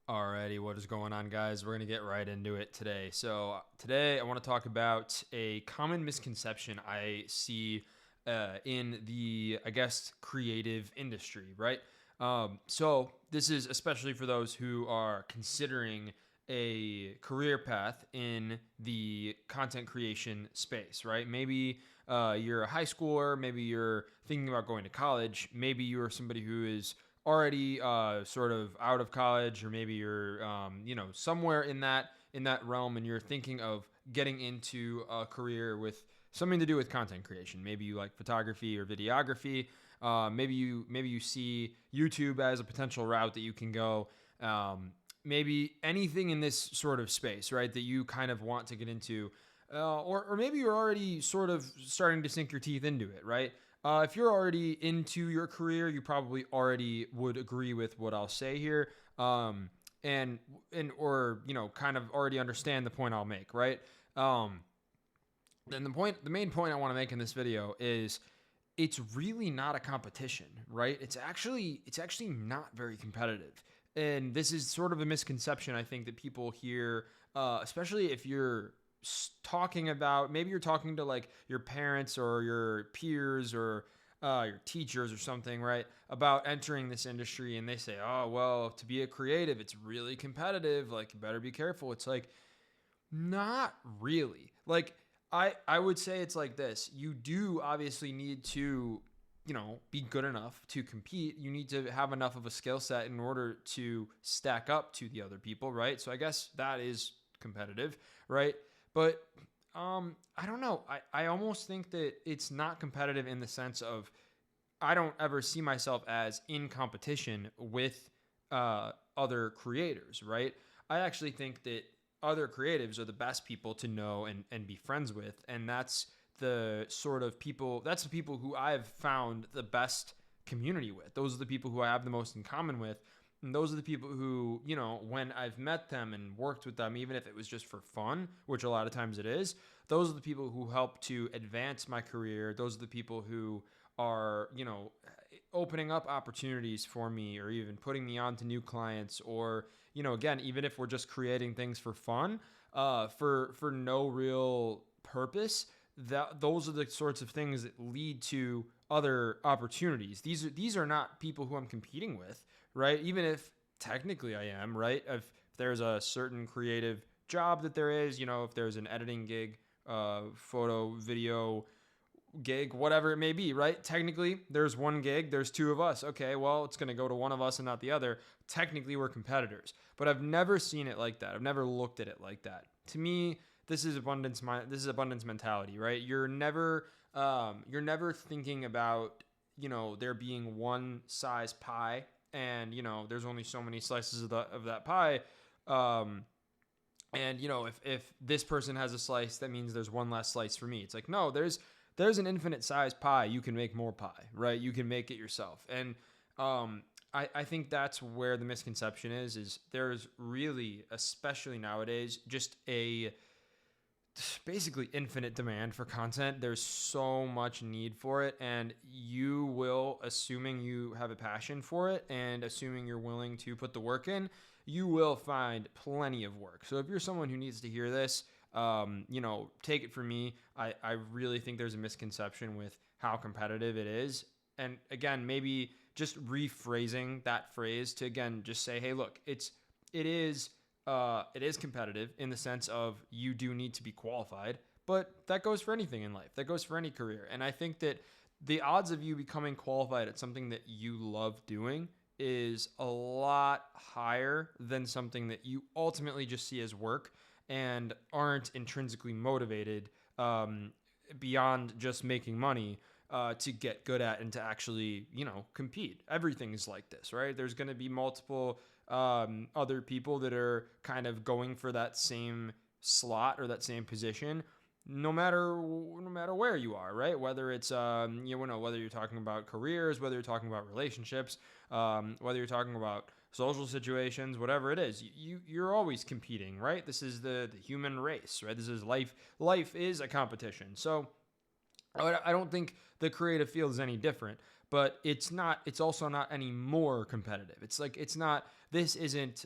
Alrighty, what is going on, guys? We're going to get right into it today. So, today I want to talk about a common misconception I see in the, I guess, creative industry, right? So, this is especially for those who are considering a career path in the content creation space, right? Maybe you're a high schooler, maybe you're thinking about going to college, maybe you're somebody who is already sort of out of college, or maybe you're somewhere in that realm, and you're thinking of getting into a career with something to do with content creation. Maybe you like photography or videography. Maybe you see YouTube as a potential route that you can go. Maybe anything in this sort of space, right, that you kind of want to get into. Or maybe you're already sort of starting to sink your teeth into it, right? If you're already into your career, you probably already would agree with what I'll say here, and or kind of already understand the point I'll make, right? Then the main point I want to make in this video is it's really not a competition, right? It's actually not very competitive. And this is sort of a misconception I think that people hear, especially if you're talking about, maybe you're talking to like your parents or your peers or your teachers or something, right? About entering this industry, and they say, "Oh, well, to be a creative, it's really competitive. Like, you better be careful." It's like, not really. Like, I would say it's like this. You do obviously need to, be good enough to compete. You need to have enough of a skill set in order to stack up to the other people, right? So I guess that is competitive, right? But I don't know. I almost think that it's not competitive in the sense of I don't ever see myself as in competition with other creators, right? I actually think that other creatives are the best people to know and be friends with. And that's the people who I've found the best community with. Those are the people who I have the most in common with. And those are the people who, when I've met them and worked with them, even if it was just for fun, which a lot of times it is, those are the people who help to advance my career. Those are the people who are, opening up opportunities for me, or even putting me on to new clients, or, again, even if we're just creating things for fun, for no real purpose, that those are the sorts of things that lead to other opportunities. These are not people who I'm competing with, right? Even if technically I am, right? If there's a certain creative job that there is, if there's an editing gig, photo, video gig, whatever it may be, right? Technically, there's one gig, there's two of us. Okay, well, it's going to go to one of us and not the other. Technically, we're competitors. But I've never seen it like that. I've never looked at it like that. To me, this is abundance mentality, right? You're never thinking about, there being one size pie, and there's only so many slices of that pie. And if this person has a slice, that means there's one less slice for me. It's like, no, there's an infinite size pie. You can make more pie, right? You can make it yourself. And I think that's where the misconception is there's really, especially nowadays, just a basically infinite demand for content. There's so much need for it, and you will, assuming you have a passion for it and assuming you're willing to put the work in, you will find plenty of work. So if you're someone who needs to hear this, take it from me. I really think there's a misconception with how competitive it is. And again, maybe just rephrasing that phrase to, again, just say, hey, look, it is competitive in the sense of you do need to be qualified, but that goes for anything in life. That goes for any career. And I think that the odds of you becoming qualified at something that you love doing is a lot higher than something that you ultimately just see as work and aren't intrinsically motivated, beyond just making money, to get good at and to actually, compete. Everything is like this, right? There's going to be multiple other people that are kind of going for that same slot or that same position, no matter where you are, right? Whether it's whether you're talking about careers, whether you're talking about relationships, whether you're talking about social situations, whatever it is, you're always competing, right? This is the human race, right? This is life. Life is a competition. So I don't think the creative field is any different, but it's also not any more competitive. It's like, it's not, this isn't,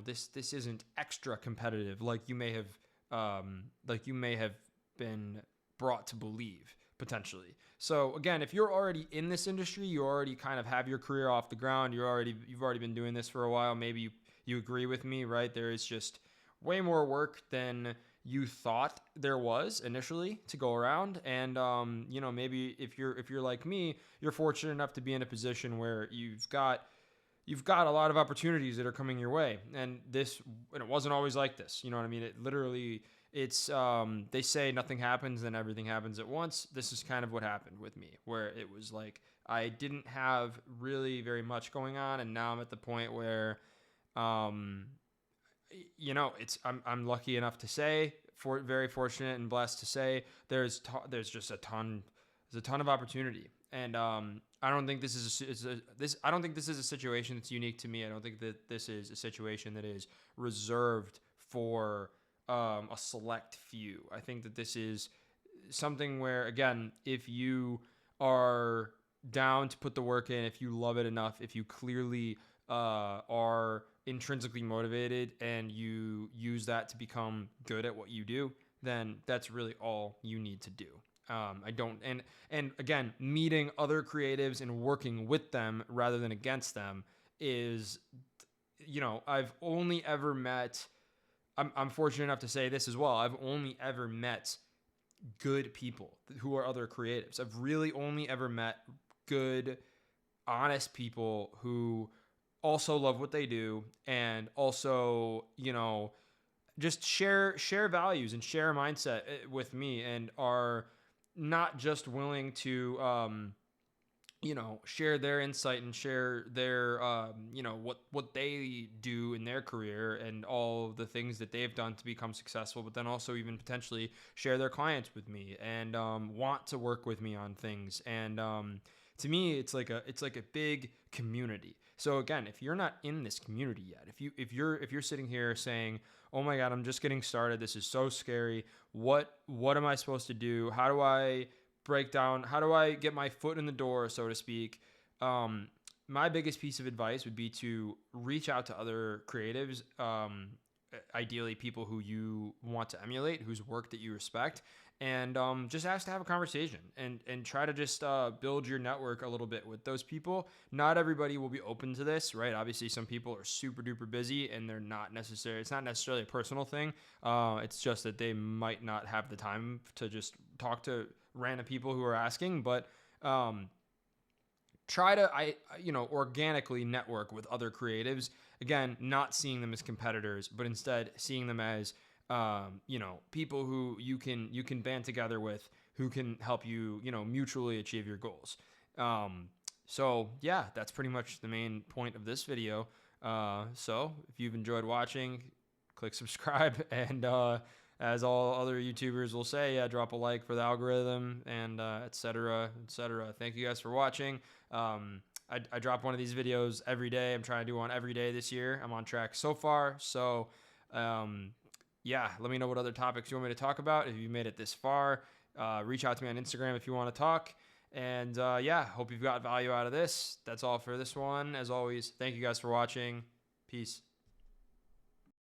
this isn't extra competitive like you may have been brought to believe potentially. So again, if you're already in this industry, you already kind of have your career off the ground. You've already been doing this for a while. Maybe you agree with me, right? There is just way more work than you thought there was initially to go around. And maybe if you're like me, you're fortunate enough to be in a position where you've got a lot of opportunities that are coming your way. And it wasn't always like this. You know what I mean? It literally, they say nothing happens and everything happens at once. This is kind of what happened with me, where it was like, I didn't have really very much going on. And now I'm at the point where, I'm lucky enough to say, very fortunate and blessed to say, there's just a ton of opportunity. And I don't think this is a situation that's unique to me. I don't think that this is a situation that is reserved for a select few. I think that this is something where, again, if you are down to put the work in, if you love it enough, if you clearly are intrinsically motivated and you use that to become good at what you do, then that's really all you need to do. And again, meeting other creatives and working with them rather than against them is, I've only ever met, I'm fortunate enough to say this as well, I've only ever met good people who are other creatives. I've really only ever met good, honest people who also love what they do and also, just share values and share a mindset with me, and are not just willing to, share their insight and share their, what they do in their career and all the things that they've done to become successful, but then also even potentially share their clients with me and want to work with me on things. And to me, it's like a big community. So again, if you're not in this community yet, if you're sitting here saying, "Oh my God, I'm just getting started. This is so scary. What am I supposed to do? How do I break down? How do I get my foot in the door, so to speak?" My biggest piece of advice would be to reach out to other creatives, ideally people who you want to emulate, whose work that you respect, and just ask to have a conversation and try to just build your network a little bit with those people. Not everybody will be open to this, right? Obviously, some people are super duper busy and it's not necessarily a personal thing. It's just that they might not have the time to just talk to random people who are asking, but try to organically network with other creatives. Again, not seeing them as competitors, but instead seeing them as people who you can band together with, who can help you, mutually achieve your goals. So yeah, that's pretty much the main point of this video. So if you've enjoyed watching, click subscribe, and as all other YouTubers will say, drop a like for the algorithm, and et cetera, et cetera. Thank you guys for watching. I drop one of these videos every day. I'm trying to do one every day this year. I'm on track so far. So yeah, let me know what other topics you want me to talk about. If you made it this far, reach out to me on Instagram if you want to talk. And hope you've got value out of this. That's all for this one. As always, thank you guys for watching. Peace.